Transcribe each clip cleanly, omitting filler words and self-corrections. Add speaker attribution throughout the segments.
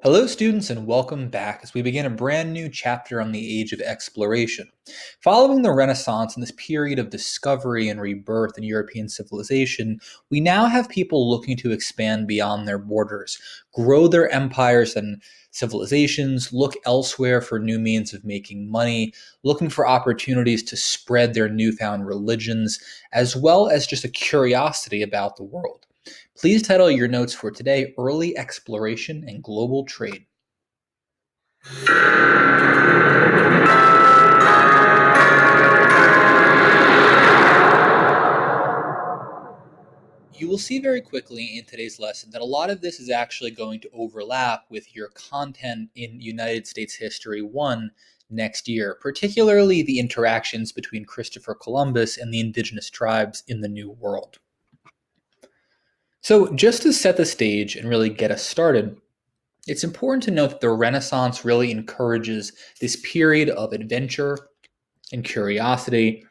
Speaker 1: Hello, students, and welcome back as we begin a brand new chapter on the age of exploration. Following the Renaissance and this period of discovery and rebirth in European civilization, we now have people looking to expand beyond their borders, grow their empires and civilizations, look elsewhere for new means of making money, looking for opportunities to spread their newfound religions, as well as just a curiosity about the world. Please title your notes for today Early Exploration and Global Trade. You will see very quickly in today's lesson that a lot of this is actually going to overlap with your content in United States History 1 next year, particularly the interactions between Christopher Columbus and the indigenous tribes in the New World. So, just to set the stage and really get us started, it's important to note that the Renaissance really encourages this period of adventure and curiosity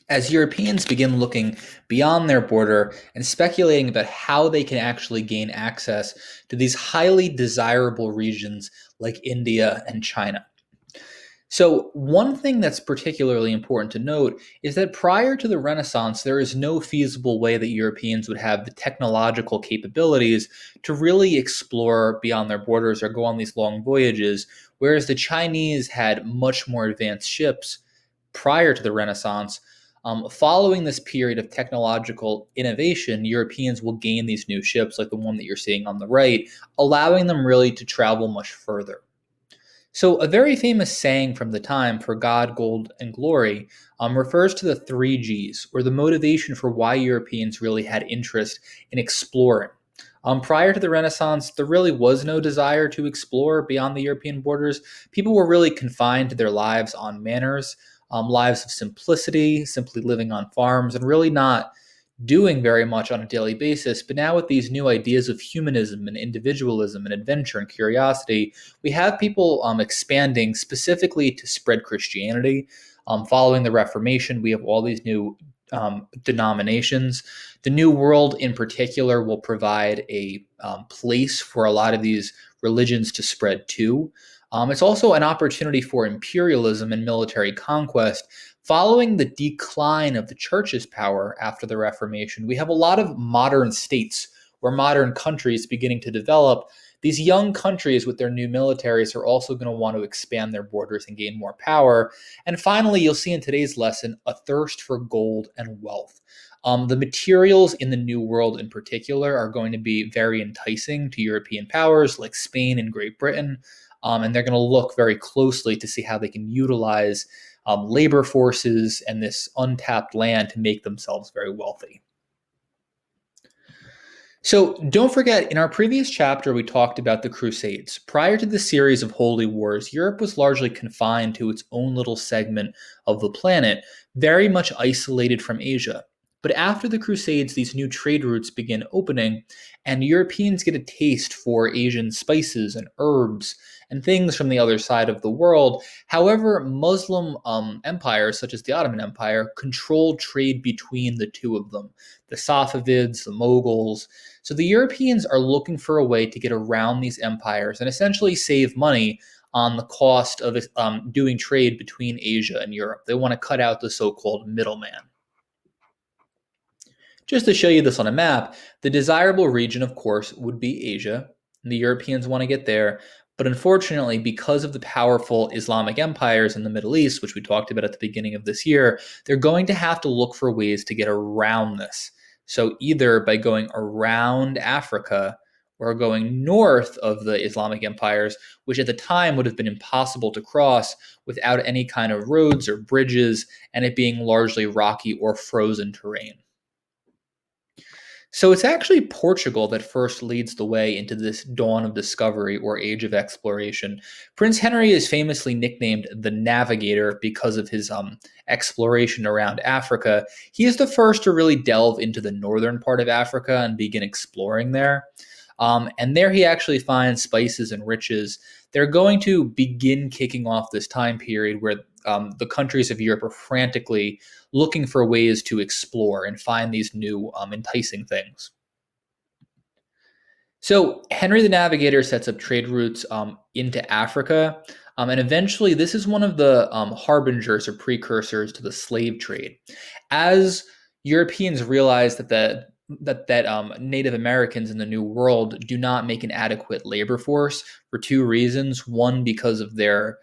Speaker 1: as Europeans begin looking beyond their border and speculating about how they can actually gain access to these highly desirable regions like India and China. So, one thing that's particularly important to note is that prior to the Renaissance, there is no feasible way that Europeans would have the technological capabilities to really explore beyond their borders or go on these long voyages, whereas the Chinese had much more advanced ships prior to the Renaissance. Following this period of technological innovation, Europeans will gain these new ships, like the one that you're seeing on the right, allowing them really to travel much further. So, a very famous saying from the time, for God, gold, and glory, refers to the three G's, or the motivation for why Europeans really had interest in exploring. Prior to the Renaissance, there really was no desire to explore beyond the European borders. People were really confined to their lives on manors, lives of simplicity, simply living on farms, and really not doing very much on a daily basis. But now, with these new ideas of humanism and individualism and adventure and curiosity, we have people expanding specifically to spread Christianity. Following the Reformation, we have all these new denominations. The New World, in particular, will provide a place for a lot of these religions to spread to. It's also an opportunity for imperialism and military conquest. Following the decline of the church's power after the Reformation, we have a lot of modern states or modern countries beginning to develop. These young countries with their new militaries are also going to want to expand their borders and gain more power. And finally, you'll see in today's lesson a thirst for gold and wealth. The materials in the New World in particular are going to be very enticing to European powers like Spain and Great Britain. And they're going to look very closely to see how they can utilize labor forces and this untapped land to make themselves very wealthy. So don't forget, in our previous chapter, we talked about the Crusades. Prior to the series of holy wars, Europe was largely confined to its own little segment of the planet, very much isolated from Asia. But after the Crusades, these new trade routes begin opening, and Europeans get a taste for Asian spices and herbs and things from the other side of the world. However, Muslim empires, such as the Ottoman Empire, controlled trade between the two of them, the Safavids, the Mughals. So the Europeans are looking for a way to get around these empires and essentially save money on the cost of doing trade between Asia and Europe. They want to cut out the so-called middleman. Just to show you this on a map, the desirable region, of course, would be Asia. The Europeans want to get there. But unfortunately, because of the powerful Islamic empires in the Middle East, which we talked about at the beginning of this year, they're going to have to look for ways to get around this. So either by going around Africa or going north of the Islamic empires, which at the time would have been impossible to cross without any kind of roads or bridges, and it being largely rocky or frozen terrain. So it's actually Portugal that first leads the way into this dawn of discovery or age of exploration. Prince Henry is famously nicknamed the Navigator because of his exploration around Africa. He is the first to really delve into the northern part of Africa and begin exploring there. And there he actually finds spices and riches. They're going to begin kicking off this time period where the countries of Europe are frantically looking for ways to explore and find these new enticing things. So Henry the Navigator sets up trade routes into Africa, and eventually this is one of the harbingers or precursors to the slave trade. As Europeans realize that Native Americans in the New World do not make an adequate labor force for two reasons. One, because of their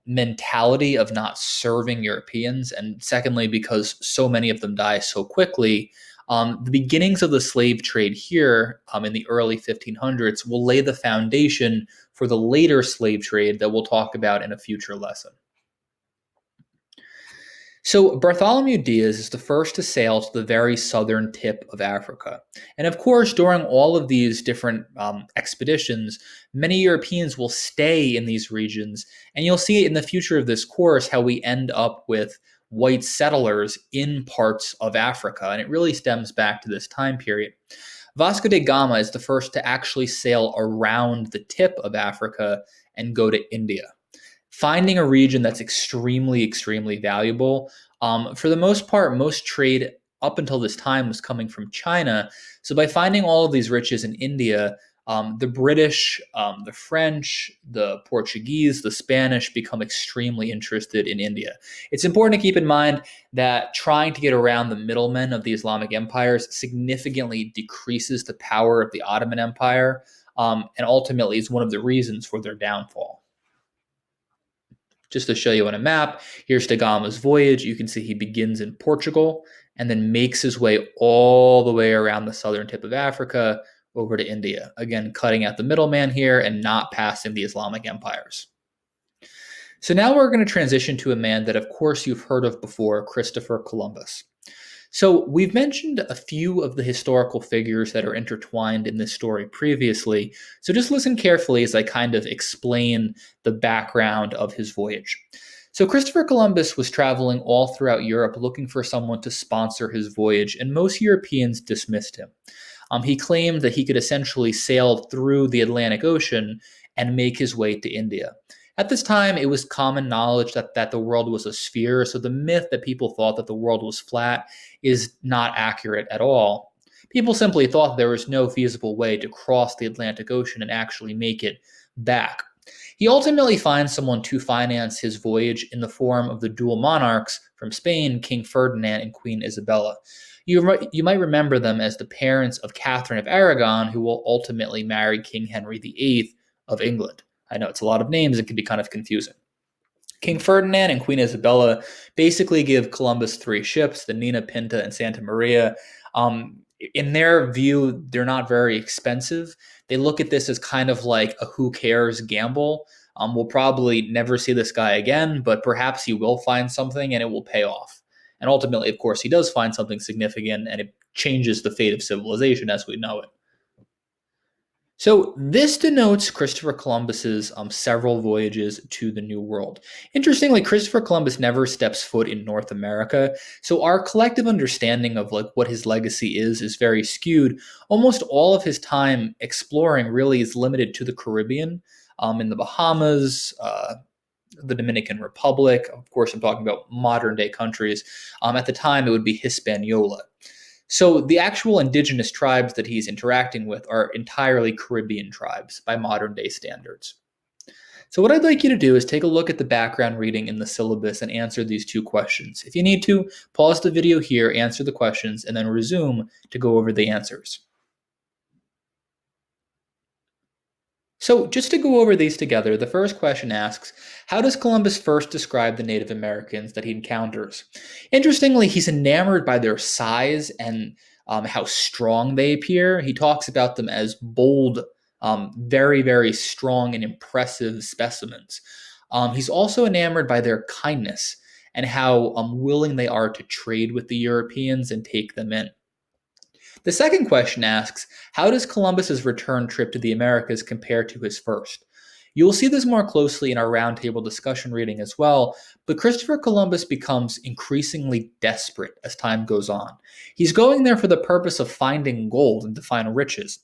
Speaker 1: mentality of not serving Europeans, and secondly, because so many of them die so quickly. The beginnings of the slave trade here in the early 1500s will lay the foundation for the later slave trade that we'll talk about in a future lesson. So, Bartholomew Diaz is the first to sail to the very southern tip of Africa. And of course, during all of these different expeditions, many Europeans will stay in these regions. And you'll see in the future of this course how we end up with white settlers in parts of Africa. And it really stems back to this time period. Vasco da Gama is the first to actually sail around the tip of Africa and go to India, finding a region that's extremely, extremely valuable. For the most part, most trade up until this time was coming from China. So by finding all of these riches in India, the British, the French, the Portuguese, the Spanish become extremely interested in India. It's important to keep in mind that trying to get around the middlemen of the Islamic empires significantly decreases the power of the Ottoman Empire, and ultimately is one of the reasons for their downfall. Just to show you on a map, here's da Gama's voyage. You can see he begins in Portugal and then makes his way all the way around the southern tip of Africa over to India. Again, cutting out the middleman here and not passing the Islamic empires. So now we're going to transition to a man that, of course, you've heard of before, Christopher Columbus. So we've mentioned a few of the historical figures that are intertwined in this story previously. So just listen carefully as I kind of explain the background of his voyage. So Christopher Columbus was traveling all throughout Europe looking for someone to sponsor his voyage, and most Europeans dismissed him. He claimed that he could essentially sail through the Atlantic Ocean and make his way to India. At this time, it was common knowledge that the world was a sphere, so the myth that people thought that the world was flat is not accurate at all. People simply thought there was no feasible way to cross the Atlantic Ocean and actually make it back. He ultimately finds someone to finance his voyage in the form of the dual monarchs from Spain, King Ferdinand and Queen Isabella. You might remember them as the parents of Catherine of Aragon, who will ultimately marry King Henry VIII of England. I know it's a lot of names, it can be kind of confusing. King Ferdinand and Queen Isabella basically give Columbus 3 ships, the Nina, Pinta, and Santa Maria. In their view, they're not very expensive. They look at this as kind of like a who cares gamble. We'll probably never see this guy again, but perhaps he will find something and it will pay off. And ultimately, of course, he does find something significant and it changes the fate of civilization as we know it. So this denotes Christopher Columbus's several voyages to the New World. Interestingly, Christopher Columbus never steps foot in North America, so our collective understanding of what his legacy is very skewed. Almost all of his time exploring really is limited to the Caribbean, in the Bahamas, the Dominican Republic. Of course, I'm talking about modern day countries. At the time, it would be Hispaniola. So the actual indigenous tribes that he's interacting with are entirely Caribbean tribes by modern day standards. So what I'd like you to do is take a look at the background reading in the syllabus and answer these 2 questions. If you need to, pause the video here, answer the questions, and then resume to go over the answers. So just to go over these together, the first question asks, how does Columbus first describe the Native Americans that he encounters? Interestingly, he's enamored by their size and how strong they appear. He talks about them as bold, very, very strong and impressive specimens. He's also enamored by their kindness and how willing they are to trade with the Europeans and take them in. The second question asks, how does Columbus's return trip to the Americas compare to his first? You will see this more closely in our roundtable discussion reading as well, but Christopher Columbus becomes increasingly desperate as time goes on. He's going there for the purpose of finding gold and to find riches.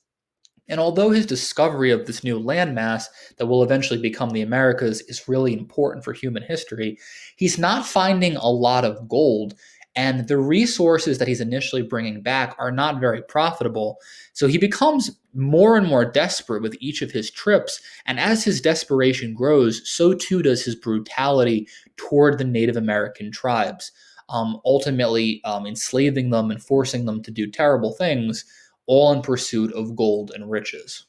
Speaker 1: And although his discovery of this new landmass that will eventually become the Americas is really important for human history, he's not finding a lot of gold, And the resources that he's initially bringing back are not very profitable. So he becomes more and more desperate with each of his trips. And as his desperation grows, so too does his brutality toward the Native American tribes, ultimately enslaving them and forcing them to do terrible things, all in pursuit of gold and riches.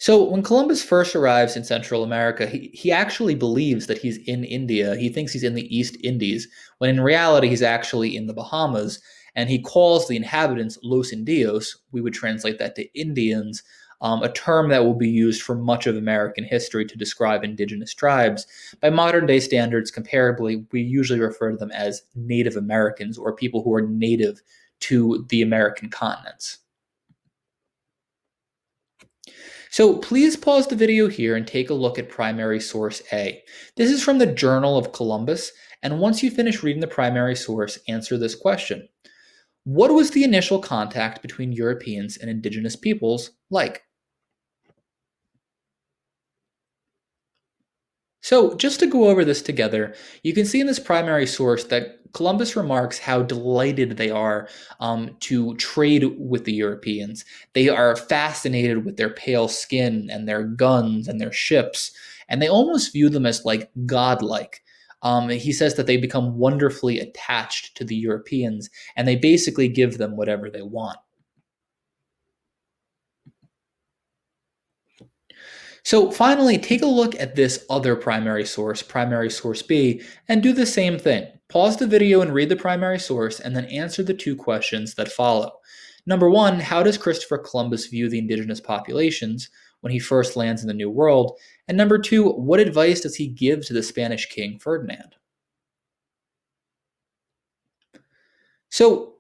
Speaker 1: So when Columbus first arrives in Central America, he actually believes that he's in India. He thinks he's in the East Indies, when in reality he's actually in the Bahamas. And he calls the inhabitants Los Indios. We would translate that to Indians, a term that will be used for much of American history to describe indigenous tribes. By modern day standards, comparably, we usually refer to them as Native Americans, or people who are native to the American continents. So please pause the video here and take a look at primary source A. This is from the Journal of Columbus, and once you finish reading the primary source, answer this question. What was the initial contact between Europeans and indigenous peoples like? So, just to go over this together, you can see in this primary source that Columbus remarks how delighted they are to trade with the Europeans. They are fascinated with their pale skin and their guns and their ships, and they almost view them as like godlike. He says that they become wonderfully attached to the Europeans, and they basically give them whatever they want. So finally, take a look at this other primary source B, and do the same thing. Pause the video and read the primary source, and then answer the two questions that follow. Number one, how does Christopher Columbus view the indigenous populations when he first lands in the New World? And number two, what advice does he give to the Spanish king Ferdinand? So,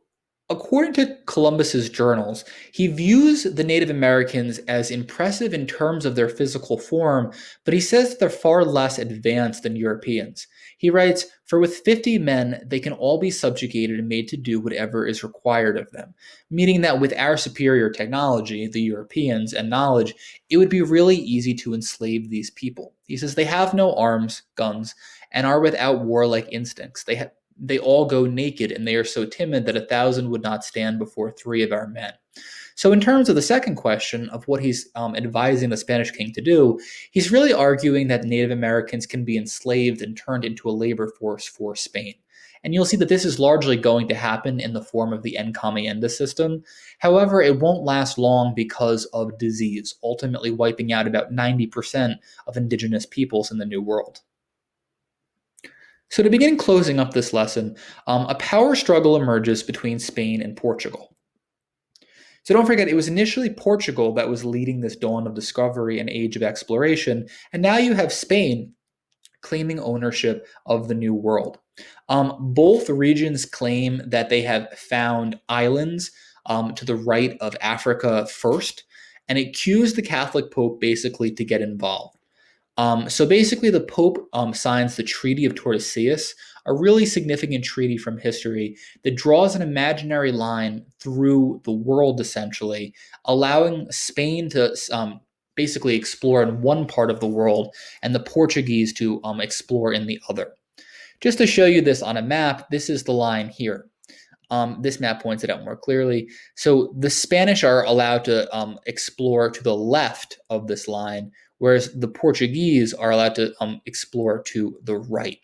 Speaker 1: according to Columbus's journals, he views the Native Americans as impressive in terms of their physical form, but he says that they're far less advanced than Europeans. He writes, "For with 50 men, they can all be subjugated and made to do whatever is required of them," meaning that with our superior technology, the Europeans, and knowledge, it would be really easy to enslave these people. He says they have no arms, guns, and are without warlike instincts. They all go naked, and they are so timid that 1,000 would not stand before 3 of our men. So, in terms of the second question of what he's advising the Spanish king to do, he's really arguing that Native Americans can be enslaved and turned into a labor force for Spain. And you'll see that this is largely going to happen in the form of the encomienda system. However, it won't last long because of disease, ultimately wiping out about 90% of indigenous peoples in the New World. So, to begin closing up this lesson, a power struggle emerges between Spain and Portugal. So, don't forget, it was initially Portugal that was leading this dawn of discovery and age of exploration, and now you have Spain claiming ownership of the New World. Both regions claim that they have found islands to the right of Africa first, and it cues the Catholic Pope basically to get involved. So basically, the Pope signs the Treaty of Tordesillas, a really significant treaty from history that draws an imaginary line through the world, essentially, allowing Spain to basically explore in one part of the world and the Portuguese to explore in the other. Just to show you this on a map, this is the line here. This map points it out more clearly. So the Spanish are allowed to explore to the left of this line, whereas the Portuguese are allowed to explore to the right.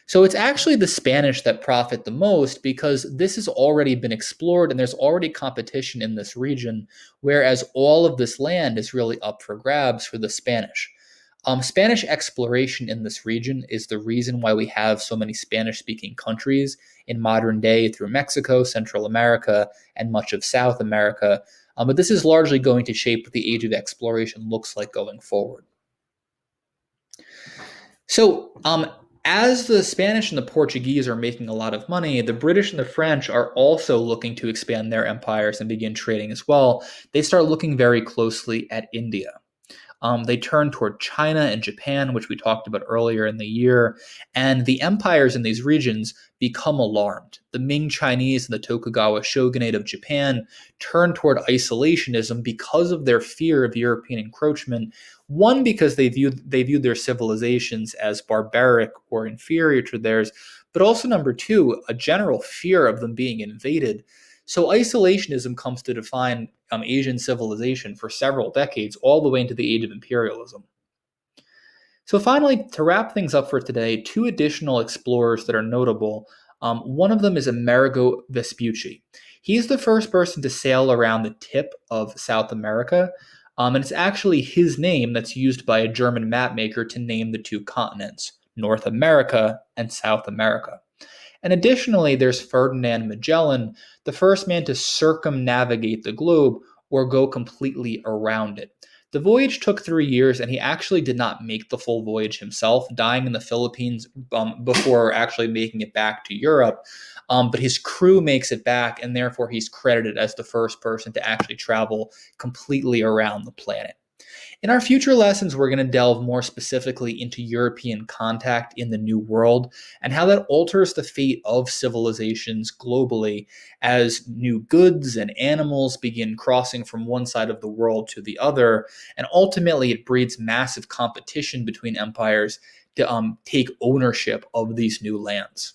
Speaker 1: So it's actually the Spanish that profit the most because this has already been explored and there's already competition in this region, whereas all of this land is really up for grabs for the Spanish. Spanish exploration in this region is the reason why we have so many Spanish-speaking countries in modern day through Mexico, Central America, and much of South America. But this is largely going to shape what the age of exploration looks like going forward. So, as the Spanish and the Portuguese are making a lot of money, the British and the French are also looking to expand their empires and begin trading as well. They start looking very closely at India. They turn toward China and Japan, which we talked about earlier in the year, and the empires in these regions become alarmed. The Ming Chinese and the Tokugawa shogunate of Japan turn toward isolationism because of their fear of European encroachment. One, because they viewed their civilizations as barbaric or inferior to theirs, but also number two, a general fear of them being invaded. So isolationism comes to define Asian civilization for several decades, all the way into the age of imperialism. So, finally, to wrap things up for today, two additional explorers that are notable. One of them is Amerigo Vespucci. He's the first person to sail around the tip of South America, and it's actually his name that's used by a German mapmaker to name the two continents, North America and South America. And additionally, there's Ferdinand Magellan, the first man to circumnavigate the globe or go completely around it. The voyage took 3 years, and he actually did not make the full voyage himself, dying in the Philippines before actually making it back to Europe. But his crew makes it back, and therefore he's credited as the first person to actually travel completely around the planet. In our future lessons, we're going to delve more specifically into European contact in the New World and how that alters the fate of civilizations globally as new goods and animals begin crossing from one side of the world to the other. And ultimately, it breeds massive competition between empires to take ownership of these new lands.